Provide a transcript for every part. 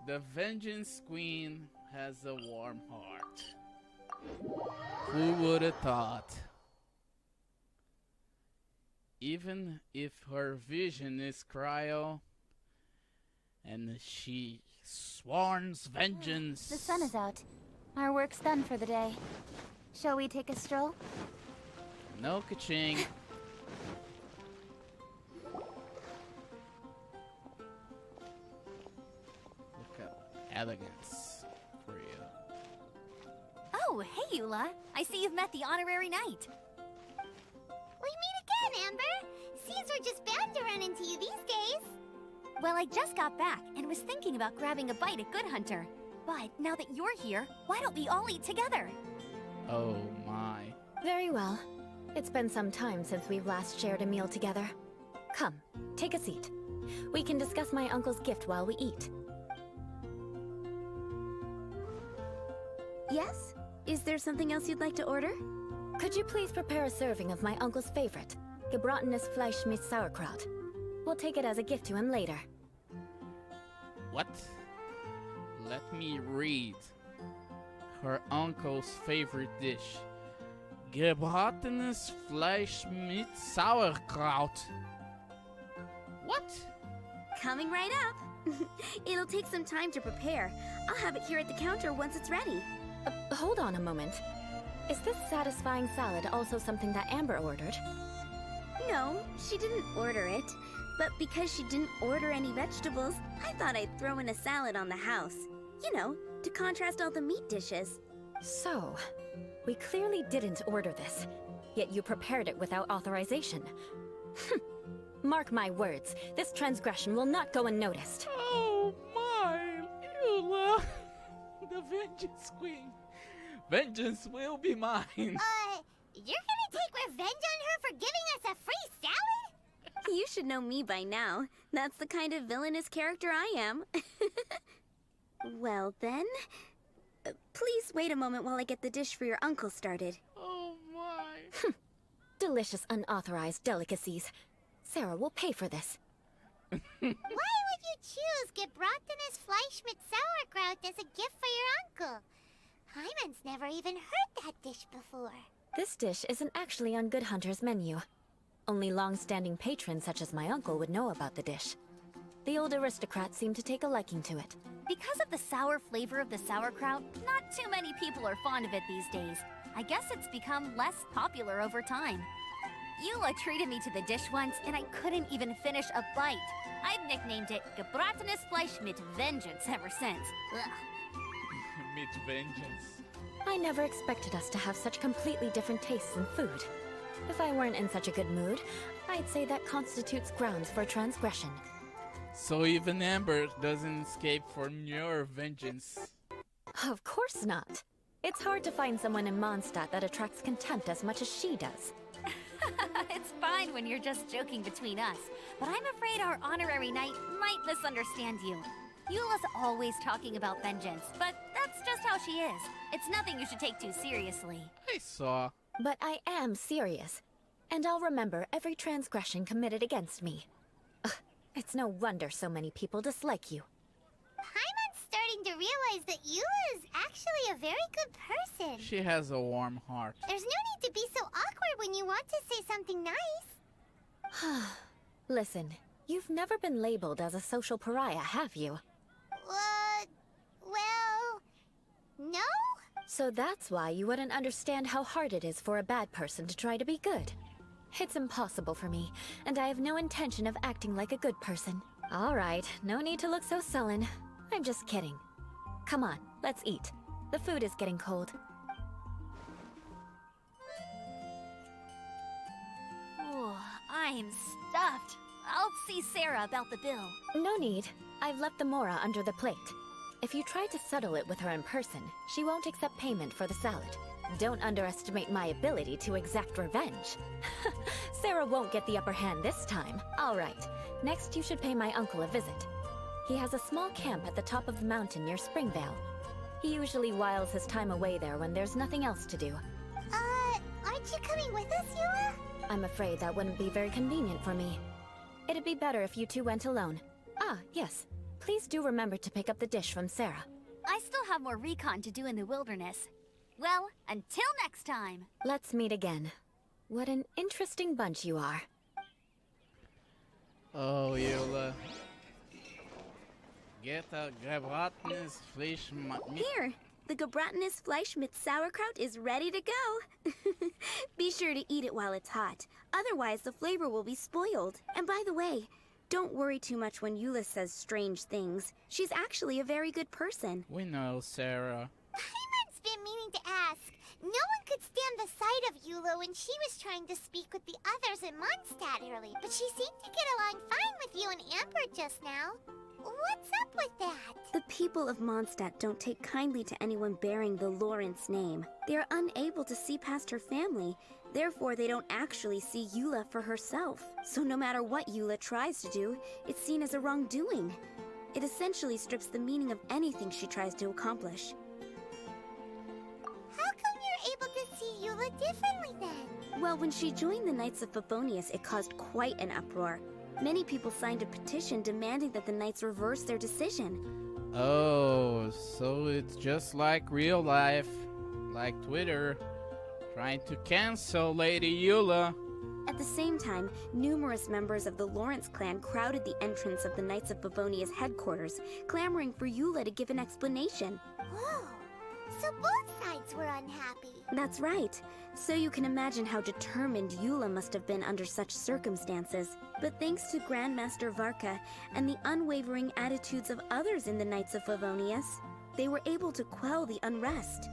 The Vengeance Queen has a warm heart. Who would have thought? Even if her vision is cryo, and she sworns vengeance. The sun is out. Our work's done for the day. Shall we take a stroll? No ka-ching. Look at elegance for you. Oh, hey, Eula. I see you've met the honorary knight. We meet again, Amber! Seems we're just bound to run into you these days. Well, I just got back and was thinking about grabbing a bite at Good Hunter. But now that you're here, why don't we all eat together? Oh my. Very well. It's been some time since we've last shared a meal together. Come, take a seat. We can discuss my uncle's gift while we eat. Yes? Is there something else you'd like to order? Could you please prepare a serving of my uncle's favorite, gebratenes Fleisch mit Sauerkraut? We'll take it as a gift to him later. What? Let me read. Her uncle's favorite dish. Gebratenes Fleisch mit Sauerkraut. What? Coming right up. It'll take some time to prepare. I'll have it here at the counter once it's ready. Hold on a moment. Is this satisfying salad also something that Amber ordered? No, she didn't order it. But because she didn't order any vegetables, I thought I'd throw in a salad on the house. You know, to contrast all the meat dishes. So, we clearly didn't order this, yet you prepared it without authorization. Mark my words, this transgression will not go unnoticed. Oh my, Eula. The Vengeance Queen. Vengeance will be mine. You're gonna take revenge on her for giving us a free salad? You should know me by now. That's the kind of villainous character I am. Well then, please wait a moment while I get the dish for your uncle started. Oh my. Delicious unauthorized delicacies. Sarah will pay for this. Why would you choose gebratenes Fleisch mit Sauerkraut as a gift for your uncle? Hyman's never even heard that dish before. This dish isn't actually on Good Hunter's menu. Only long-standing patrons such as my uncle would know about the dish. The old aristocrats seem to take a liking to it. Because of the sour flavor of the sauerkraut, not too many people are fond of it these days. I guess it's become less popular over time. Eula treated me to the dish once, and I couldn't even finish a bite. I've nicknamed it gebratenes Fleisch mit Vengeance ever since. Ugh. Mit vengeance. I never expected us to have such completely different tastes in food. If I weren't in such a good mood, I'd say that constitutes grounds for transgression. So even Amber doesn't escape from your vengeance. Of course not. It's hard to find someone in Mondstadt that attracts contempt as much as she does. It's fine when you're just joking between us, but I'm afraid our honorary knight might misunderstand you. Eula's always talking about vengeance, but that's just how she is. It's nothing you should take too seriously. I saw. But I am serious, and I'll remember every transgression committed against me. Ugh, it's no wonder so many people dislike you. Hyman's starting to realize that Eula is actually a very good person. She has a warm heart. There's no need to be so awkward when you want to say something nice. Listen, you've never been labeled as a social pariah, have you? Well, no? So that's why you wouldn't understand how hard it is for a bad person to try to be good. It's impossible for me, and I have no intention of acting like a good person. All right, no need to look so sullen. I'm just kidding. Come on, let's eat. The food is getting cold. Oh, I'm stuffed. I'll see Sarah about the bill. No need. I've left the mora under the plate. If you try to settle it with her in person, she won't accept payment for the salad. Don't underestimate my ability to exact revenge. Sarah won't get the upper hand this time. All right, next you should pay my uncle a visit. He has a small camp at the top of the mountain near Springvale. He usually whiles his time away there when there's nothing else to do. Aren't you coming with us, Eula? I'm afraid that wouldn't be very convenient for me. It'd be better if you two went alone. Ah, yes. please do remember to pick up the dish from Sarah. I still have more recon to do in the wilderness. Well, until next time. Let's meet again. What an interesting bunch you are. Oh, Eula. Get a gebratenes Fleisch mit... Here, the gebratenes Fleisch mit sauerkraut is ready to go. Be sure to eat it while it's hot. Otherwise, the flavor will be spoiled. And by the way, don't worry too much when Eula says strange things. She's actually a very good person. We know, Sarah. Paimon's been meaning to ask. No one could stand the sight of Eula when she was trying to speak with the others in Mondstadt early, but she seemed to get along fine with you and Amber just now. What's up with that? The people of Mondstadt don't take kindly to anyone bearing the Lawrence name. They are unable to see past her family. Therefore, they don't actually see Eula for herself. So no matter what Eula tries to do, it's seen as a wrongdoing. It essentially strips the meaning of anything she tries to accomplish. How come you're able to see Eula differently then? Well, when she joined the Knights of Favonius, it caused quite an uproar. Many people signed a petition demanding that the Knights reverse their decision. Oh, so it's just like real life. Like Twitter. Trying to cancel Lady Eula. At the same time, numerous members of the Lawrence clan crowded the entrance of the Knights of Favonius headquarters, clamoring for Eula to give an explanation. Whoa. So both sides were unhappy. That's right. So you can imagine how determined Eula must have been under such circumstances. But thanks to Grandmaster Varka and the unwavering attitudes of others in the Knights of Favonius, they were able to quell the unrest.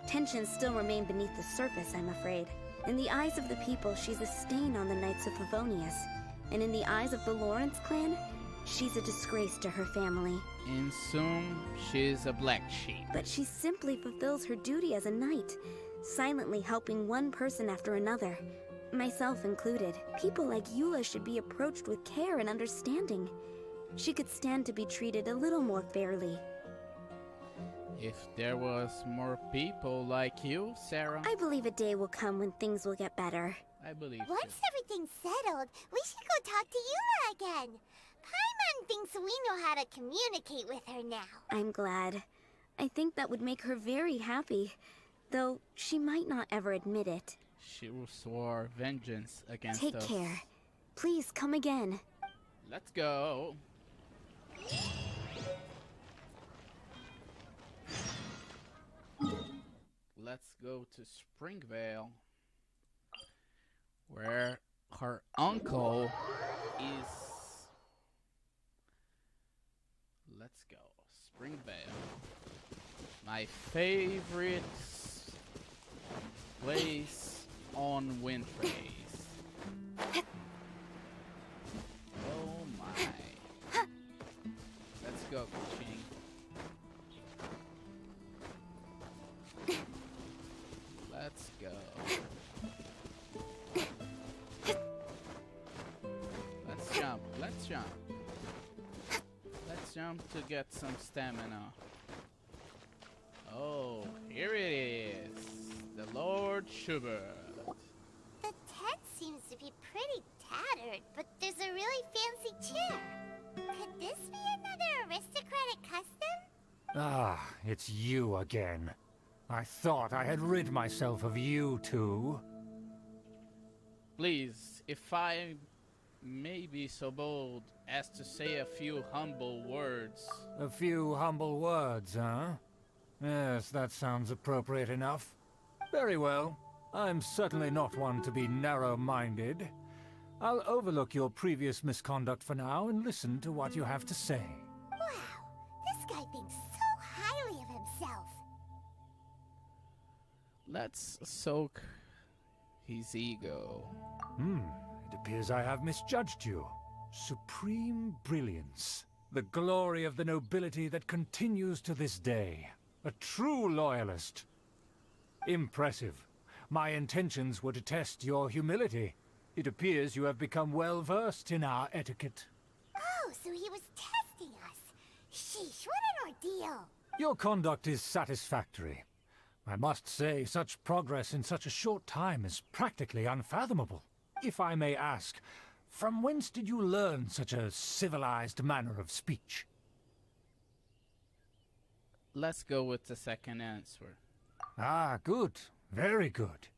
Tensions still remain beneath the surface, I'm afraid. In the eyes of the people, she's a stain on the Knights of Favonius. And in the eyes of the Lawrence clan, she's a disgrace to her family. In sum, she's a black sheep. But she simply fulfills her duty as a knight, silently helping one person after another, myself included. People like Eula should be approached with care and understanding. She could stand to be treated a little more fairly. If there was more people like you, Sarah, I believe a day will come when things will get better. I believe Once you. everything's settled, we should go talk to Eula again. Paimon thinks we know how to communicate with her now. I'm glad. I think that would make her very happy, though she might not ever admit it. She will swore vengeance against Take us. care. Please come again. Let's go. Let's go to Springvale, where her uncle is. Let's go. Springvale. My favorite place on Windphrase. Oh my. Let's go, Kuching. Let's go. Let's jump. Let's jump. Let's jump to get some stamina. Oh, here it is. The Lord Schubert. The tent seems to be pretty tattered, but there's a really fancy chair. Could this be another aristocratic custom? Ah, it's you again. I thought I had rid myself of you two. Please, if I may be so bold as to say a few humble words. A few humble words, huh? Yes, that sounds appropriate enough. Very well. I'm certainly not one to be narrow-minded. I'll overlook your previous misconduct for now and listen to what you have to say. Wow, this guy thinks so highly of himself. Let's soak his ego. It appears I have misjudged you. Supreme brilliance. The glory of the nobility that continues to this day. A true loyalist. Impressive. My intentions were to test your humility. It appears you have become well versed in our etiquette. Oh, so he was testing us. Sheesh, what an ordeal. Your conduct is satisfactory. I must say, such progress in such a short time is practically unfathomable. If I may ask, from whence did you learn such a civilized manner of speech? let's go with the second answer. Ah, good. Very good.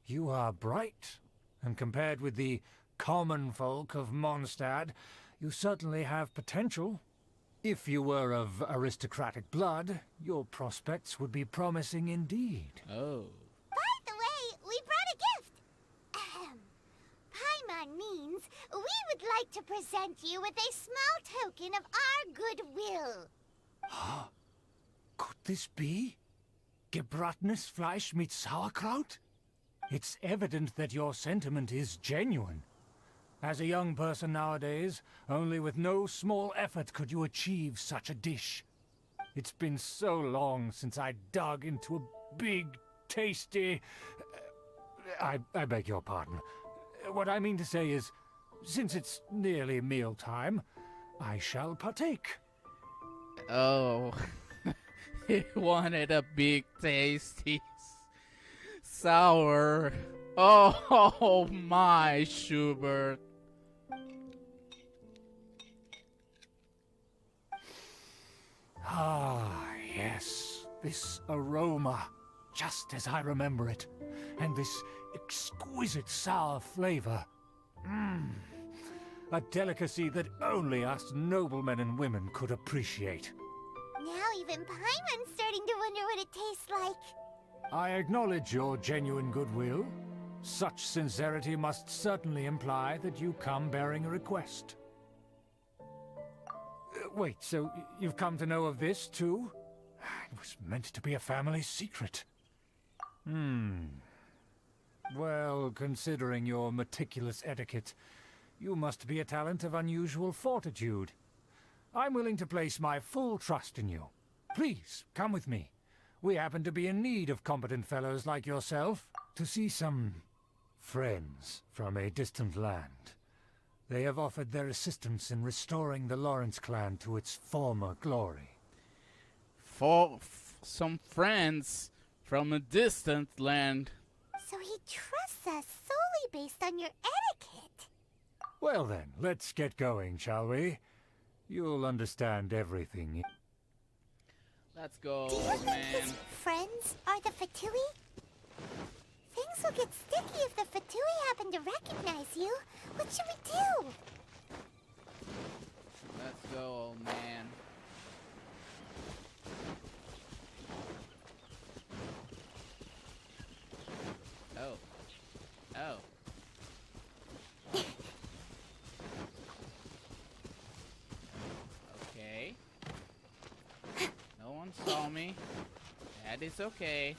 You are bright, and compared with the common folk of Mondstadt, you certainly have potential. If you were of aristocratic blood, your prospects would be promising indeed. Oh. By the way, we brought a gift. Ahem. Paimon means we would like to present you with a small token of our goodwill. Could this be? Gebratenes Fleisch mit Sauerkraut? It's evident that your sentiment is genuine. As a young person nowadays, only with no small effort could you achieve such a dish. It's been so long since I dug into a big, tasty... I beg your pardon. What I mean to say is, since it's nearly mealtime, I shall partake. Oh. He wanted a big, tasty, sour. Oh my, Schubert. Ah, yes. This aroma, just as I remember it. And this exquisite sour flavor. A delicacy that only us noblemen and women could appreciate. Now even Paimon's starting to wonder what it tastes like. I acknowledge your genuine goodwill. Such sincerity must certainly imply that you come bearing a request. Wait, so you've come to know of this, too? It was meant to be a family secret. Well, considering your meticulous etiquette, you must be a talent of unusual fortitude. I'm willing to place my full trust in you. Please, come with me. We happen to be in need of competent fellows like yourself to see some friends from a distant land. They have offered their assistance in restoring the Lawrence clan to its former glory. For some friends from a distant land. So he trusts us solely based on your etiquette. Well then, let's get going, shall we? You'll understand everything. Let's go, Do you think man. his friends are the Fatui? Things will get sticky if the Fatui happen to recognize you. What should we do? Let's go, old man. Oh. Oh. Okay. No one saw me. That is okay.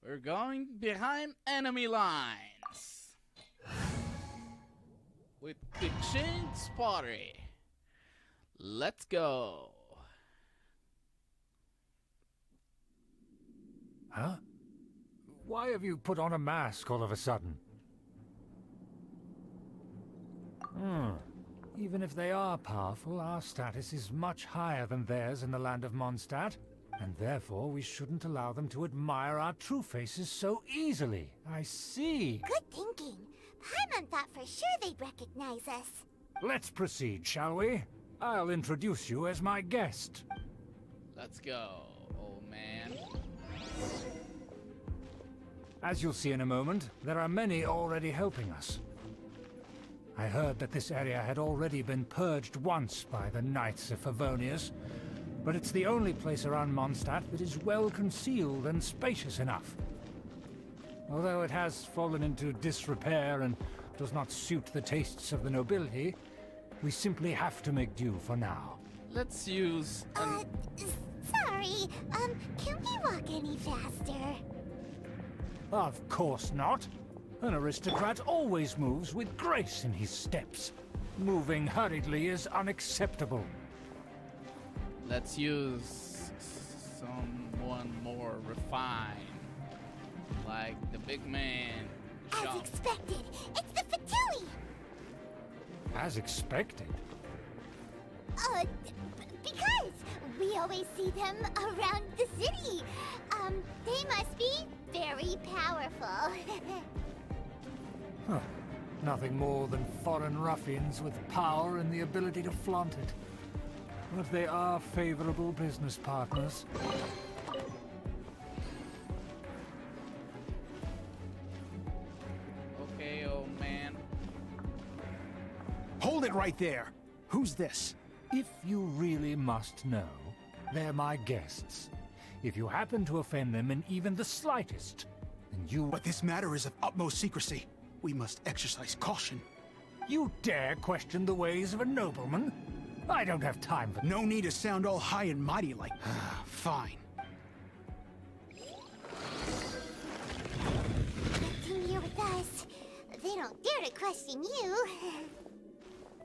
We're going behind enemy lines. With the Chin's pottery. Let's go. Huh? Why have you put on a mask all of a sudden? Even if they are powerful, our status is much higher than theirs in the land of Mondstadt, and therefore we shouldn't allow them to admire our true faces so easily. I see. Good thinking. Paimon thought for sure they'd recognize us. Let's proceed, shall we? I'll introduce you as my guest. Let's go, old man. As you'll see in a moment, there are many already helping us. I heard that this area had already been purged once by the Knights of Favonius, but it's the only place around Mondstadt that is well concealed and spacious enough. Although it has fallen into disrepair and does not suit the tastes of the nobility, we simply have to make do for now. Let's use Sorry, can we walk any faster? Of course not. An aristocrat always moves with grace in his steps. Moving hurriedly is unacceptable. Let's use someone more refined. Like the big man. As Jean. expected, it's the Fatui! As expected. Because we always see them around the city. They must be very powerful. Huh. Nothing more than foreign ruffians with power and the ability to flaunt it. but they are favorable business partners. Okay, old man. Hold it right there! Who's this? If you really must know, they're my guests. If you happen to offend them in even the slightest, then you... But this matter is of utmost secrecy. We must exercise caution. You dare question the ways of a nobleman? I don't have time for... No need to sound all high and mighty like... Fine. Come here with us. They don't dare to question you.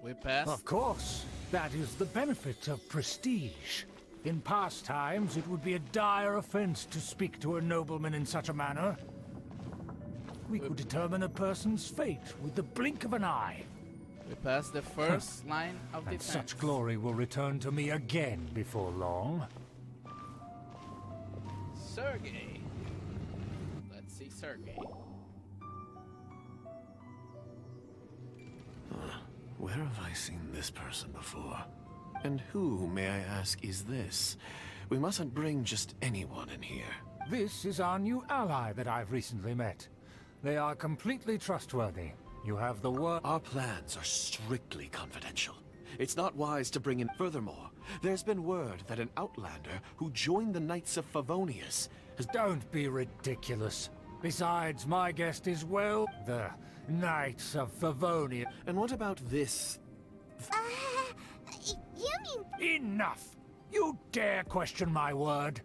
We passed. Of course. That is the benefit of prestige. In past times, it would be a dire offense to speak to a nobleman in such a manner. We could determine a person's fate with the blink of an eye. We passed the first line of And defense. such glory will return to me again before long. Sergey. Let's see Sergey. Where have I seen this person before? And who, may I ask, is this? We mustn't bring just anyone in here. This is our new ally that I've recently met. They are completely trustworthy. You have the word... Our plans are strictly confidential. It's not wise to bring in... Furthermore, there's been word that an outlander who joined the Knights of Favonius has... Don't be ridiculous. Besides, my guest is, well, the Knights of Favonia. And what about this? You mean... Enough! You dare question my word?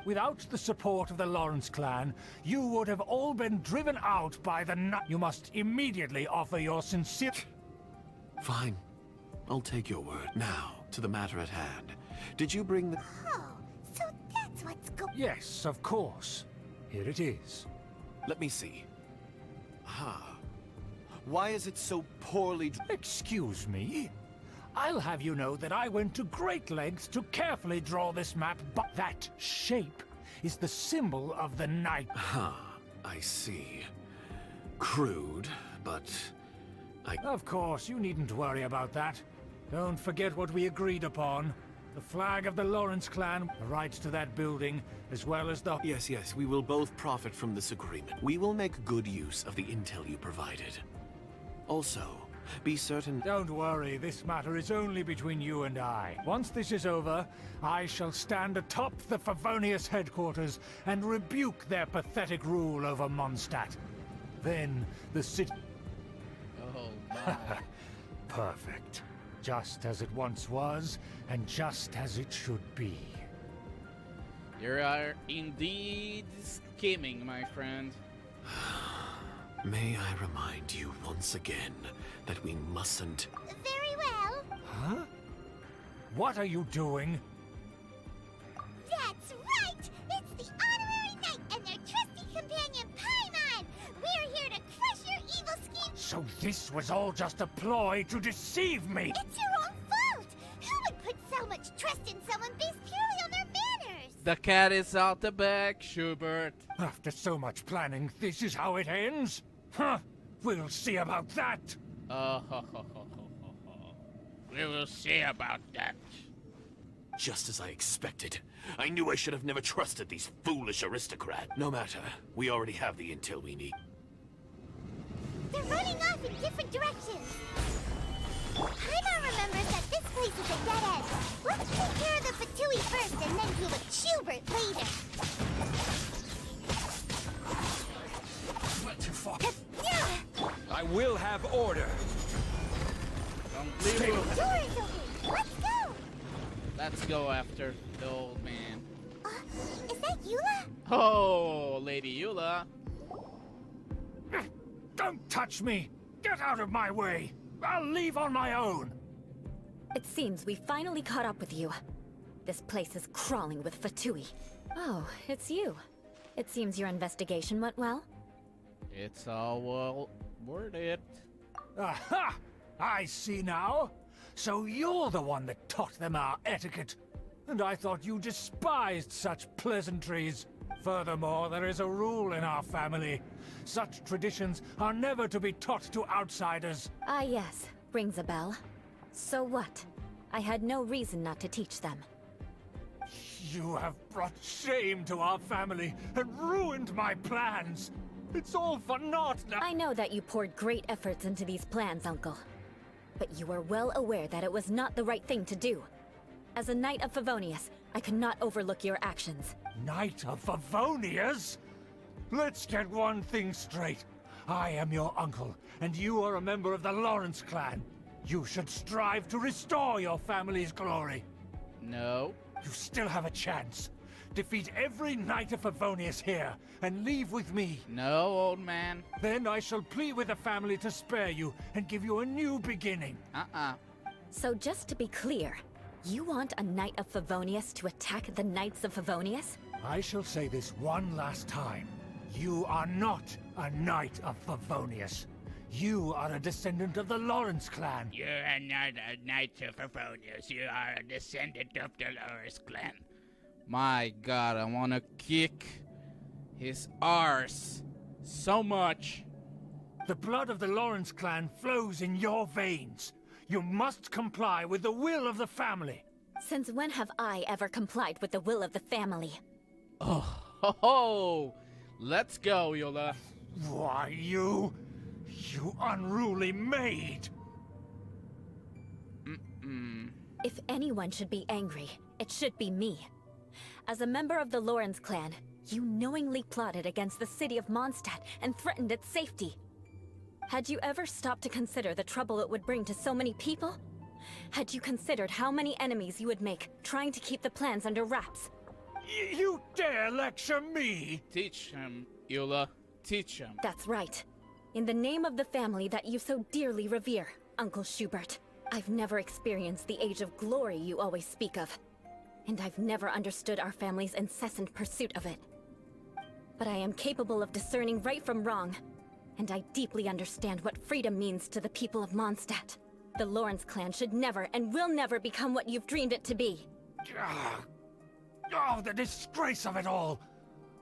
Without the support of the Lawrence clan, you would have all been driven out by the You must immediately offer your sincere... Fine. I'll take your word. Now, to the matter at hand. Did you bring the... Oh, so that's what's Yes, of course. Here it is. Let me see. Why is it so poorly... Excuse me? I'll have you know that I went to great lengths to carefully draw this map, but that shape is the symbol of the knight. I see. Crude, but... Of course, you needn't worry about that. Don't forget what we agreed upon. The flag of the Lawrence clan, the rights to that building, as well as the... Yes, we will both profit from this agreement. We will make good use of the intel you provided. Also, be certain... Don't worry, this matter is only between you and I. Once this is over, I shall stand atop the Favonius headquarters and rebuke their pathetic rule over Mondstadt. Then, the city... Oh my. Perfect. Just as it once was, and just as it should be. You are indeed scheming, my friend. May I remind you once again that we mustn't... Very well. Huh? What are you doing? That's right! It's the Honorary Knight and their trusty companion, Paimon! We're here to crush your evil scheme! So this was all just a ploy to deceive me! It's your own fault! Who would put so much trust in someone based purely on their manners? The cat is out the bag, Schubert. After so much planning, this is how it ends? Huh? We'll see about that! We will see about that. Just as I expected. I knew I should have never trusted these foolish aristocrats. No matter. We already have the intel we need. They're running off in different directions. Paimon remembers that this place is a dead end. Let's take care of the Fatui first and then deal with Schubert later. Not too far. I will have order. Don't leave it. Door is open. Let's go. Let's go after the old man. Is that Eula? Oh, Lady Eula. Don't touch me! Get out of my way! I'll leave on my own! It seems we finally caught up with you. This place is crawling with Fatui. Oh, it's you. It seems your investigation went well. It's all well worth it. Aha! I see now. So you're the one that taught them our etiquette. And I thought you despised such pleasantries. Furthermore, there is a rule in our family. Such traditions are never to be taught to outsiders. Ah yes, rings a bell. So what? I had no reason not to teach them. You have brought shame to our family and ruined my plans. It's all for naught now. I know that you poured great efforts into these plans, Uncle. But you were well aware that it was not the right thing to do. As a Knight of Favonius, I could not overlook your actions. Knight of Favonius? Let's get one thing straight. I am your uncle, and you are a member of the Lawrence clan. You should strive to restore your family's glory. No. You still have a chance. Defeat every Knight of Favonius here, and leave with me. No, old man. Then I shall plead with the family to spare you, and give you a new beginning. So just to be clear, you want a Knight of Favonius to attack the Knights of Favonius? I shall say this one last time. You are not a Knight of Favonius. You are a descendant of the Lawrence clan. You are not a Knight of Favonius. You are a descendant of the Lawrence clan. My god, I wanna kick his arse so much. The blood of the Lawrence clan flows in your veins. You must comply with the will of the family. Since when have I ever complied with the will of the family? Oh, ho, ho. Let's go, Eula. Why, you unruly maid! If anyone should be angry, it should be me. As a member of the Lawrence clan, you knowingly plotted against the city of Mondstadt and threatened its safety. Had you ever stopped to consider the trouble it would bring to so many people? Had you considered how many enemies you would make trying to keep the plans under wraps? You dare lecture me? Teach him, Eula. Teach him. That's right. In the name of the family that you so dearly revere, Uncle Schubert. I've never experienced the age of glory you always speak of. And I've never understood our family's incessant pursuit of it. But I am capable of discerning right from wrong. And I deeply understand what freedom means to the people of Mondstadt. The Lawrence clan should never and will never become what you've dreamed it to be. Oh, the disgrace of it all!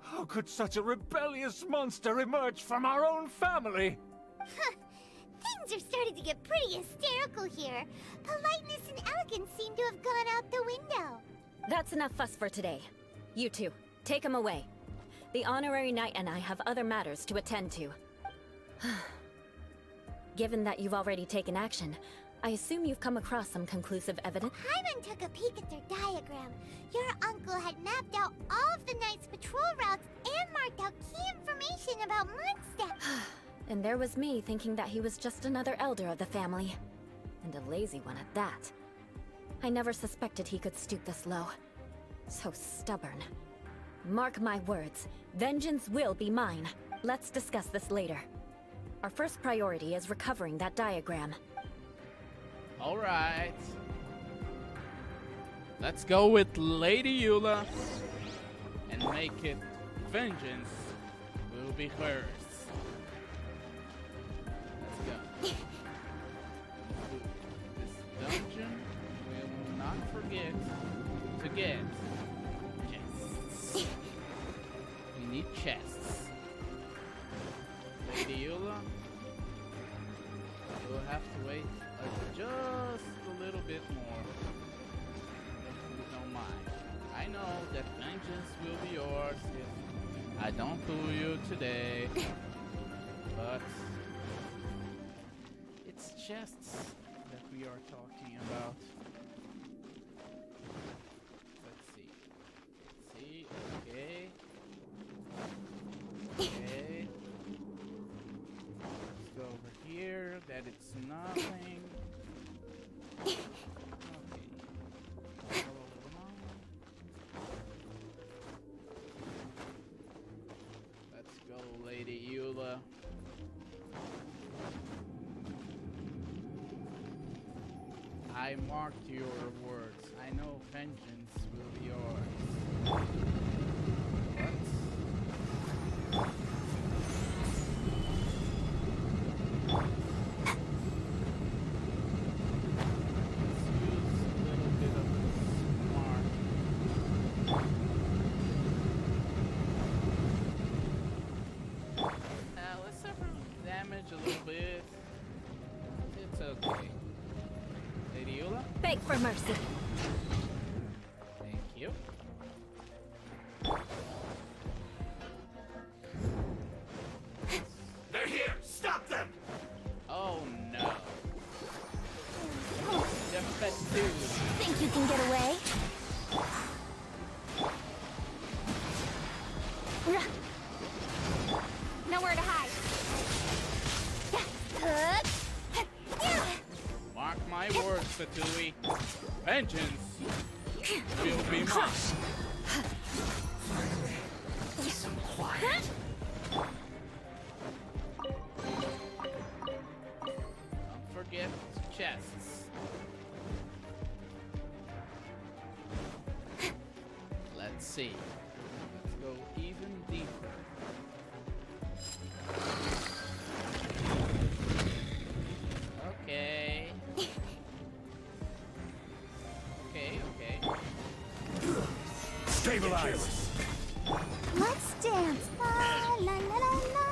How could such a rebellious monster emerge from our own family? Things are starting to get pretty hysterical here. Politeness and elegance seem to have gone out the window. That's enough fuss for today. You two, take him away. The honorary knight and I have other matters to attend to. Given that you've already taken action, I assume you've come across some conclusive evidence? Hyman took a peek at their diagram. Your uncle had mapped out all of the Knight's patrol routes and marked out key information about Mondstadt. And there was me thinking that he was just another elder of the family. And a lazy one at that. I never suspected he could stoop this low. So stubborn. Mark my words, vengeance will be mine. Let's discuss this later. Our first priority is recovering that diagram. Alright. Let's go with Lady Eula and make it vengeance will be hers. Let's go. This dungeon will not forget to get chests. We need chests. Lady Eula, you'll have to wait just a little bit more, if you don't mind. I know that vengeance will be yours if I don't fool you today, but it's chests that we are talking about. Let's see, okay. Okay. Let's go over here, that it's nothing. Okay. Let's go, Lady Eula. I marked your words. I know vengeance will be yours. What? A little bit. It's okay. Lady Eula? Beg for mercy. Thank you. They're here! Stop them! Oh no. Just dude. Think you can get away? Nowhere to hide. Mark my words, Fatui. Vengeance will be mine. Don't forget chests. Let's see. Let's go even deeper. Okay. Okay. Stabilize! Let's dance. La la la la la.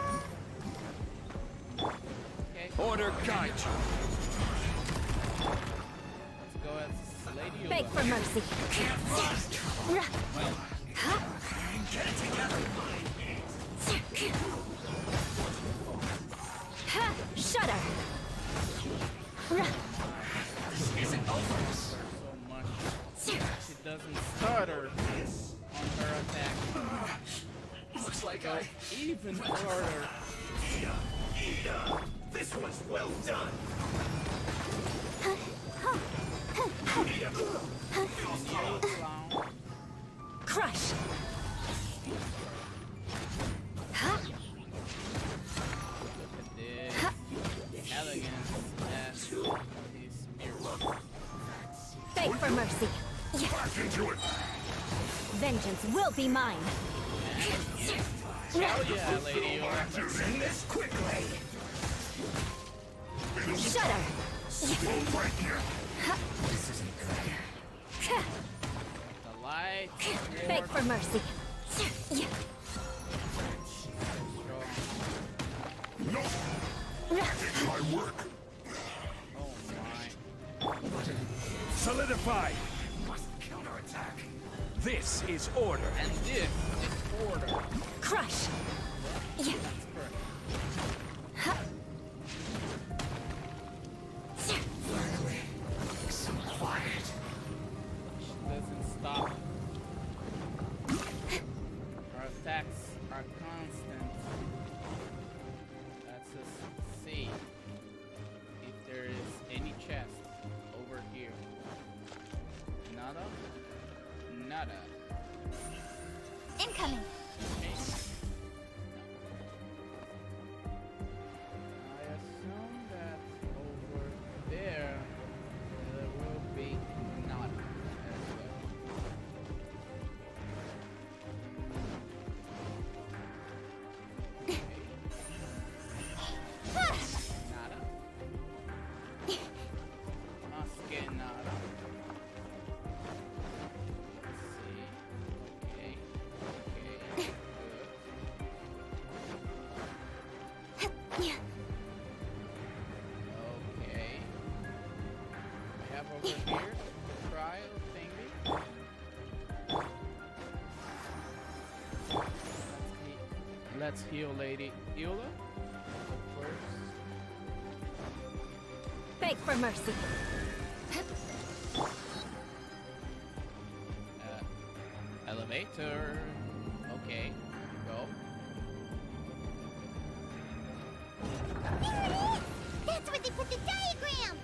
Okay. Order guide you. Let's go as Lady Beg Eula. for mercy. Get it together. Ha! Shudder. So much. She doesn't stutter on her attack. Looks like Go even harder. This was well done! And you clown. Crush. Ha! Look at this. Elegance and his spirit. Beg for mercy. Vengeance will be mine. Hell yeah, Lady Eula. End this quickly! Shudder. The light. Beg for mercy. My work! Oh my. Solidify! Counterattack! This is order. And this is order. Crush. That's correct. So quiet. She doesn't stop. Our attacks are constant. Let's just see if there is any chest over here. Nada? Nada. Incoming. Okay. I assume that over there will be nada as well. Okay. Nada. Más que nada. Let's see. Okay. Okay. Good. Okay. We have over here the trial thingy. Let's heal Lady Eula first. Beg for mercy. Elevator. Okay. Go. There it is! That's where they put the diagram!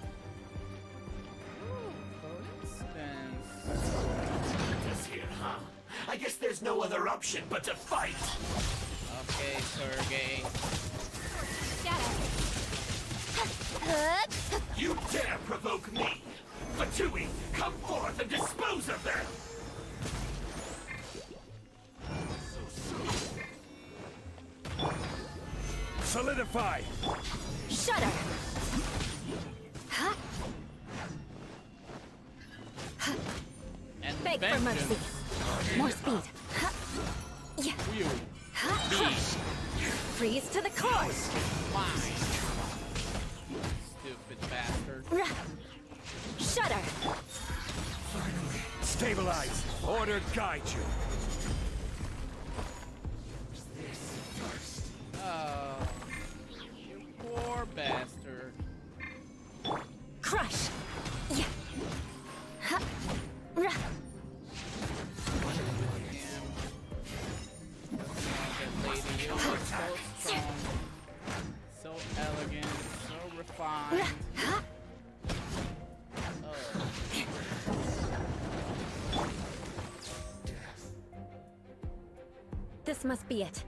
Coincidence. This here, huh? I guess there's no other option but to fight! Okay, Sergey. You dare provoke me! Fatui, come forth and dispose of them! Solidify! Shudder. Ha! And Beg for vengeance. mercy. More speed. Ha! Yeah. You. Ha! Crush. Freeze to the core. Fine. Stupid bastard. Shudder. Stabilize. Order guide you. Oh, you poor bastard. Crush! Yeah. Ha. Rah. That lady, you look so strong, so elegant, so refined. Ha. Oh. This must be it.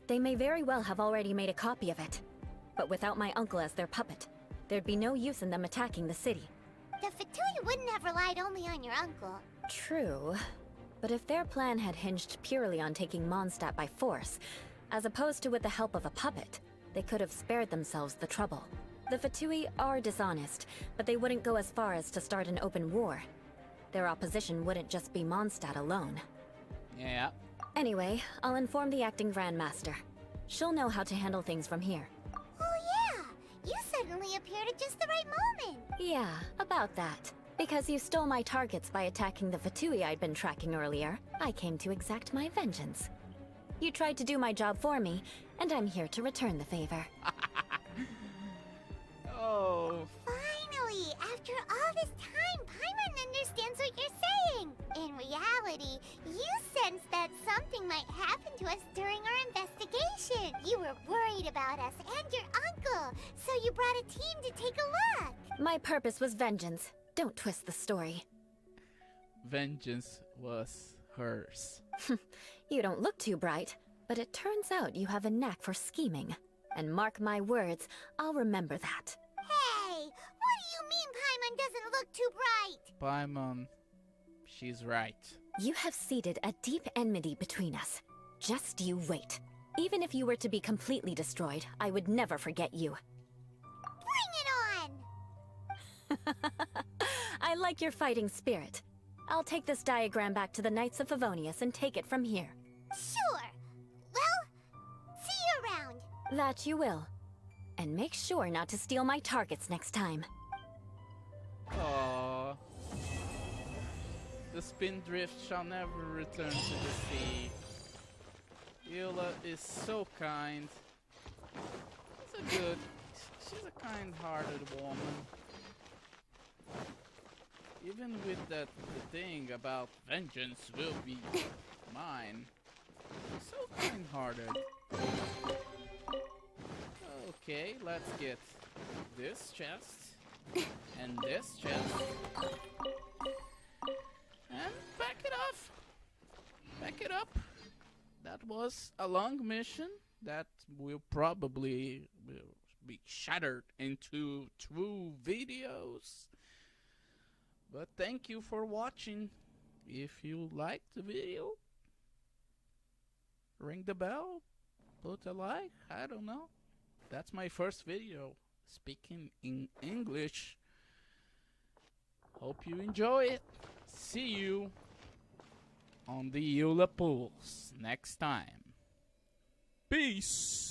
They may very well have already made a copy of it. But without my uncle as their puppet, there'd be no use in them attacking the city. The Fatui wouldn't have relied only on your uncle. True. But if their plan had hinged purely on taking Mondstadt by force, as opposed to with the help of a puppet, they could have spared themselves the trouble. The Fatui are dishonest, but they wouldn't go as far as to start an open war. Their opposition wouldn't just be Mondstadt alone. Yeah. Anyway, I'll inform the acting Grandmaster. She'll know how to handle things from here. Oh yeah! You suddenly appeared at just the right moment! Yeah, about that. Because you stole my targets by attacking the Fatui I'd been tracking earlier, I came to exact my vengeance. You tried to do my job for me, and I'm here to return the favor. Oh. Finally! After all this time, Paimon understands what you're saying! In reality, you sensed that something might happen to us during our investigation. You were worried about us and your uncle, so you brought a team to take a look. My purpose was vengeance. Don't twist the story. Vengeance was hers. You don't look too bright, but it turns out you have a knack for scheming. And mark my words, I'll remember that. Hey, what do you mean Paimon doesn't look too bright? Paimon, she's right. You have seeded a deep enmity between us. Just you wait. Even if you were to be completely destroyed, I would never forget you. Bring it on! I like your fighting spirit. I'll take this diagram back to the Knights of Favonius and take it from here. Sure. Well, see you around. That you will. And make sure not to steal my targets next time. Aww. The spindrift shall never return to the sea. Eula is so kind. She's a kind-hearted woman. Even with the thing about vengeance will be mine. So kind-hearted. Okay, let's get this chest and this chest and back it off. Back it up. That was a long mission that will probably be shattered into 2 videos. But thank you for watching. If you liked the video, ring the bell, put a like, I don't know. That's my first video speaking in English. Hope you enjoy it. See you on the Eula pools next time. Peace.